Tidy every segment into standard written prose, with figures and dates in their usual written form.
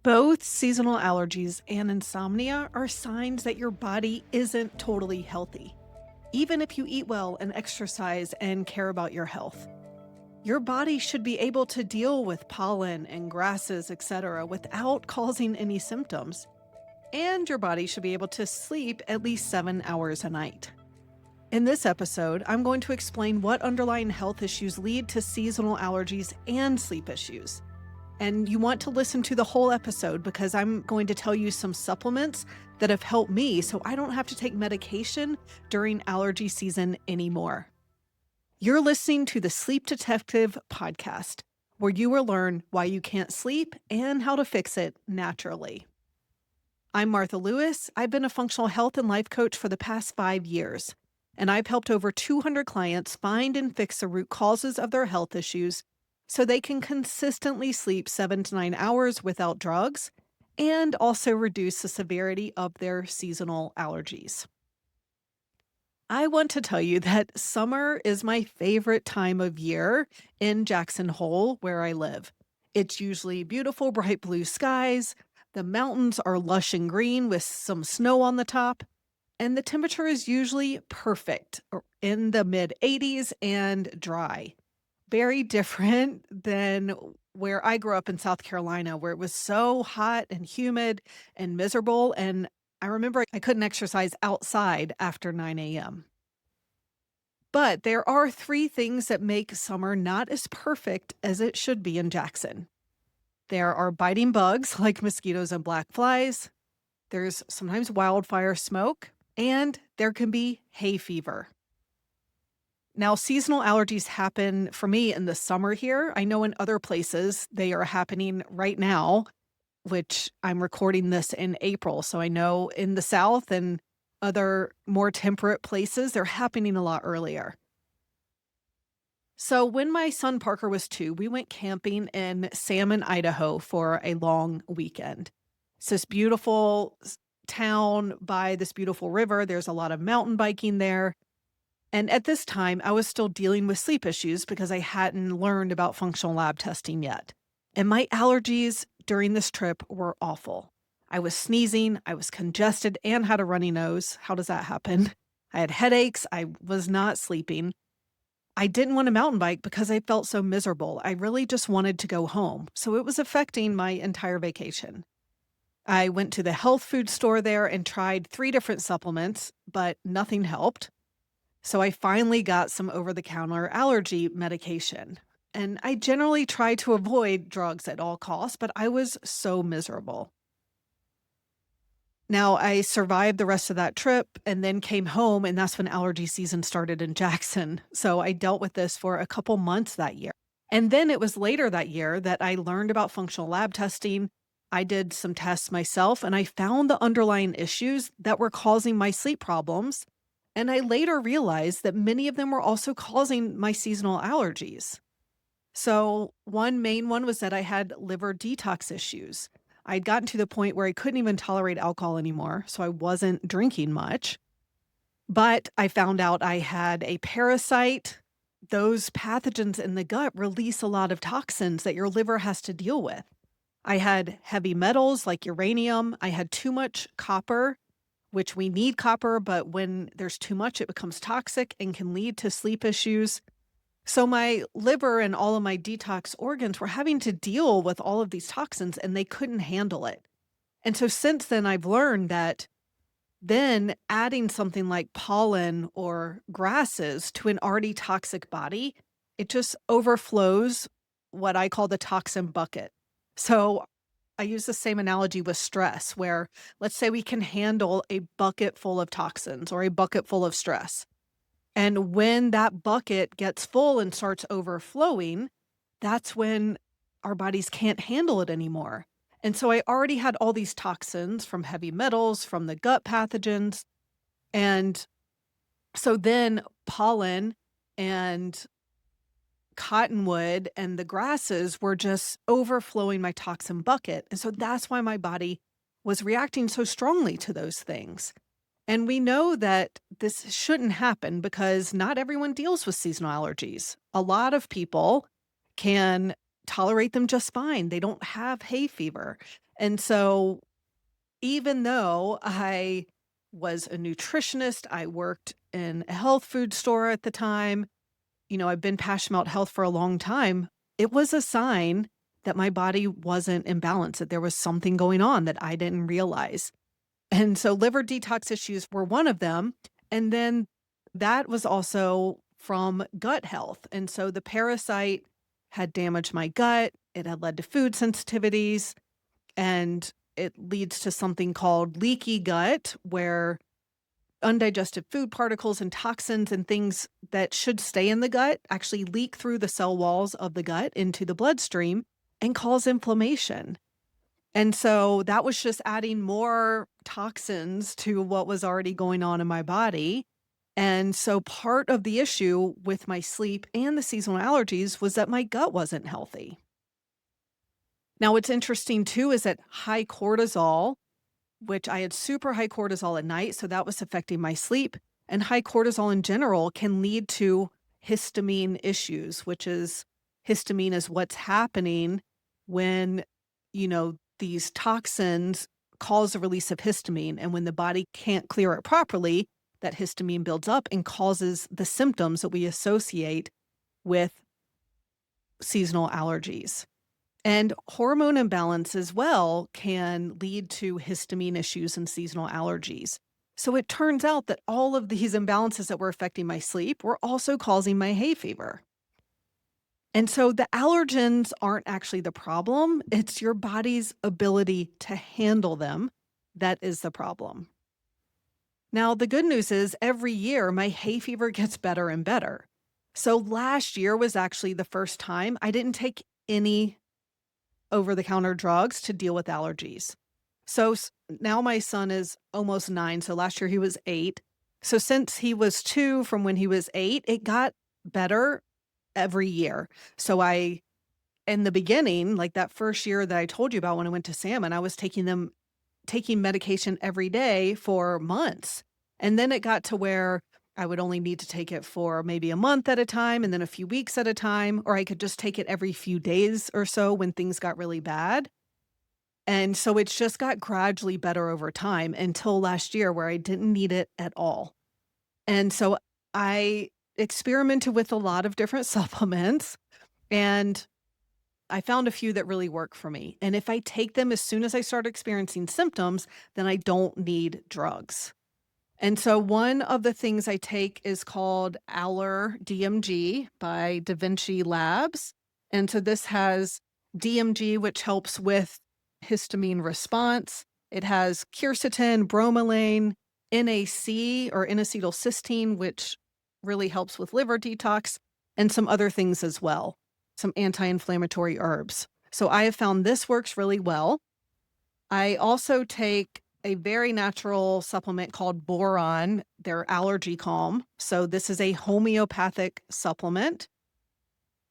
Both seasonal allergies and insomnia are signs that your body isn't totally healthy. Even if you eat well and exercise and care about your health, your body should be able to deal with pollen and grasses, etc., without causing any symptoms. And your body should be able to sleep at least 7 hours a night. In this episode, I'm going to explain what underlying health issues lead to seasonal allergies and sleep issues. And you want to listen to the whole episode because I'm going to tell you some supplements that have helped me so I don't have to take medication during allergy season anymore. You're listening to the Sleep Detective podcast, where you will learn why you can't sleep and how to fix it naturally. I'm Martha Lewis. I've been a functional health and life coach for the past 5 years, and I've helped over 200 clients find and fix the root causes of their health issues so they can consistently sleep 7 to 9 hours without drugs and also reduce the severity of their seasonal allergies. I want to tell you that summer is my favorite time of year in Jackson Hole, where I live. It's usually beautiful, bright blue skies. The mountains are lush and green with some snow on the top, and the temperature is usually perfect in the mid 80s and dry. Very different than where I grew up in South Carolina, where it was so hot and humid and miserable. And I remember I couldn't exercise outside after 9 a.m. But there are three things that make summer not as perfect as it should be in Jackson. There are biting bugs like mosquitoes and black flies. There's sometimes wildfire smoke, and there can be hay fever. Now, seasonal allergies happen for me in the summer here. I know in other places they are happening right now, which I'm recording this in April. So I know in the South and other more temperate places, they're happening a lot earlier. So when my son Parker was 2, we went camping in Salmon, Idaho for a long weekend. It's this beautiful town by this beautiful river. There's a lot of mountain biking there. And at this time, I was still dealing with sleep issues because I hadn't learned about functional lab testing yet. And my allergies during this trip were awful. I was sneezing, I was congested, and had a runny nose. How does that happen? I had headaches, I was not sleeping. I didn't want to mountain bike because I felt so miserable. I really just wanted to go home. So it was affecting my entire vacation. I went to the health food store there and tried 3 different supplements, but nothing helped. So I finally got some over-the-counter allergy medication. And I generally try to avoid drugs at all costs, but I was so miserable. Now, I survived the rest of that trip and then came home, and that's when allergy season started in Jackson. So I dealt with this for a couple months that year. And then it was later that year that I learned about functional lab testing. I did some tests myself, and I found the underlying issues that were causing my sleep problems. And I later realized that many of them were also causing my seasonal allergies. So, one main one was that I had liver detox issues. I'd gotten to the point where I couldn't even tolerate alcohol anymore, so I wasn't drinking much. But I found out I had a parasite. Those pathogens in the gut release a lot of toxins that your liver has to deal with. I had heavy metals like uranium. I had too much copper, which we need copper, but when there's too much, it becomes toxic and can lead to sleep issues. So my liver and all of my detox organs were having to deal with all of these toxins and they couldn't handle it. And so since then, I've learned that then adding something like pollen or grasses to an already toxic body, it just overflows what I call the toxin bucket. So I use the same analogy with stress, where let's say we can handle a bucket full of toxins or a bucket full of stress. And when that bucket gets full and starts overflowing, that's when our bodies can't handle it anymore. And so I already had all these toxins from heavy metals, from the gut pathogens. And so then pollen and cottonwood and the grasses were just overflowing my toxin bucket. And so that's why my body was reacting so strongly to those things. And we know that this shouldn't happen because not everyone deals with seasonal allergies. A lot of people can tolerate them just fine. They don't have hay fever. And so even though I was a nutritionist, I worked in a health food store at the time, I've been passionate about health for a long time. It was a sign that my body wasn't in balance, that there was something going on that I didn't realize. And so liver detox issues were one of them. And then that was also from gut health. And so the parasite had damaged my gut. It had led to food sensitivities, and it leads to something called leaky gut, where undigested food particles and toxins and things that should stay in the gut actually leak through the cell walls of the gut into the bloodstream and cause inflammation. And so that was just adding more toxins to what was already going on in my body. And so part of the issue with my sleep and the seasonal allergies was that my gut wasn't healthy. Now, what's interesting too is that high cortisol, which I had super high cortisol at night, so that was affecting my sleep, and high cortisol in general can lead to histamine issues, which is histamine is what's happening when, these toxins cause the release of histamine. And when the body can't clear it properly, that histamine builds up and causes the symptoms that we associate with seasonal allergies. And hormone imbalance as well can lead to histamine issues and seasonal allergies. So it turns out that all of these imbalances that were affecting my sleep were also causing my hay fever. And so the allergens aren't actually the problem. It's your body's ability to handle them that is the problem. Now, the good news is every year my hay fever gets better and better. So last year was actually the first time I didn't take any over-the-counter drugs to deal with allergies. So now my son is almost 9. So last year he was 8. So since he was 2 from when he was 8, it got better every year. So in the beginning, like that first year that I told you about when I went to Salmon, I was taking medication every day for months. And then it got to where I would only need to take it for maybe a month at a time and then a few weeks at a time, or I could just take it every few days or so when things got really bad. And so it's just got gradually better over time until last year where I didn't need it at all. And so I experimented with a lot of different supplements, and I found a few that really work for me. And if I take them as soon as I start experiencing symptoms, then I don't need drugs. And so one of the things I take is called DMG by Da Vinci Labs. And so this has DMG, which helps with histamine response. It has quercetin, bromelain, NAC or N-acetylcysteine, which really helps with liver detox, and some other things as well, some anti-inflammatory herbs. So I have found this works really well. I also take a very natural supplement called boron, their Allergy Calm. So this is a homeopathic supplement.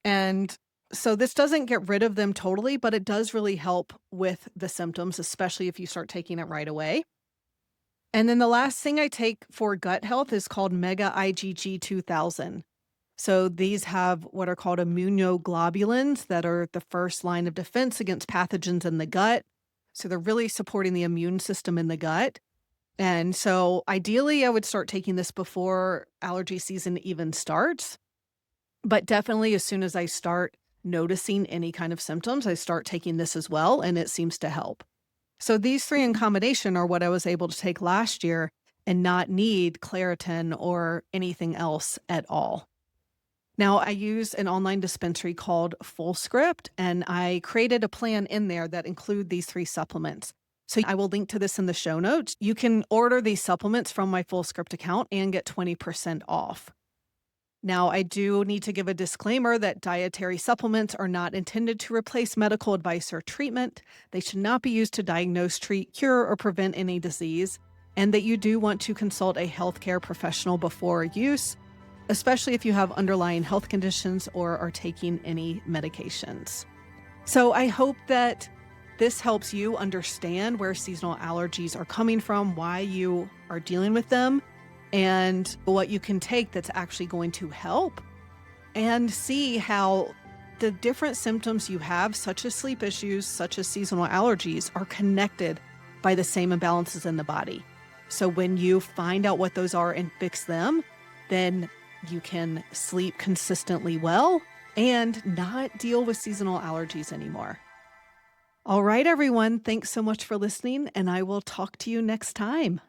And so this doesn't get rid of them totally, but it does really help with the symptoms, especially if you start taking it right away. And then the last thing I take for gut health is called Mega IgG 2000. So these have what are called immunoglobulins that are the first line of defense against pathogens in the gut. So they're really supporting the immune system in the gut. And so ideally, I would start taking this before allergy season even starts. But definitely as soon as I start noticing any kind of symptoms, I start taking this as well, and it seems to help. So these three in combination are what I was able to take last year and not need Claritin or anything else at all. Now, I use an online dispensary called FullScript, and I created a plan in there that include these three supplements. So I will link to this in the show notes. You can order these supplements from my FullScript account and get 20% off. Now, I do need to give a disclaimer that dietary supplements are not intended to replace medical advice or treatment. They should not be used to diagnose, treat, cure, or prevent any disease, and that you do want to consult a healthcare professional before use, especially if you have underlying health conditions or are taking any medications. So I hope that this helps you understand where seasonal allergies are coming from, why you are dealing with them, and what you can take that's actually going to help, and see how the different symptoms you have, such as sleep issues, such as seasonal allergies, are connected by the same imbalances in the body. So when you find out what those are and fix them, then you can sleep consistently well and not deal with seasonal allergies anymore. All right, everyone. Thanks so much for listening, and I will talk to you next time.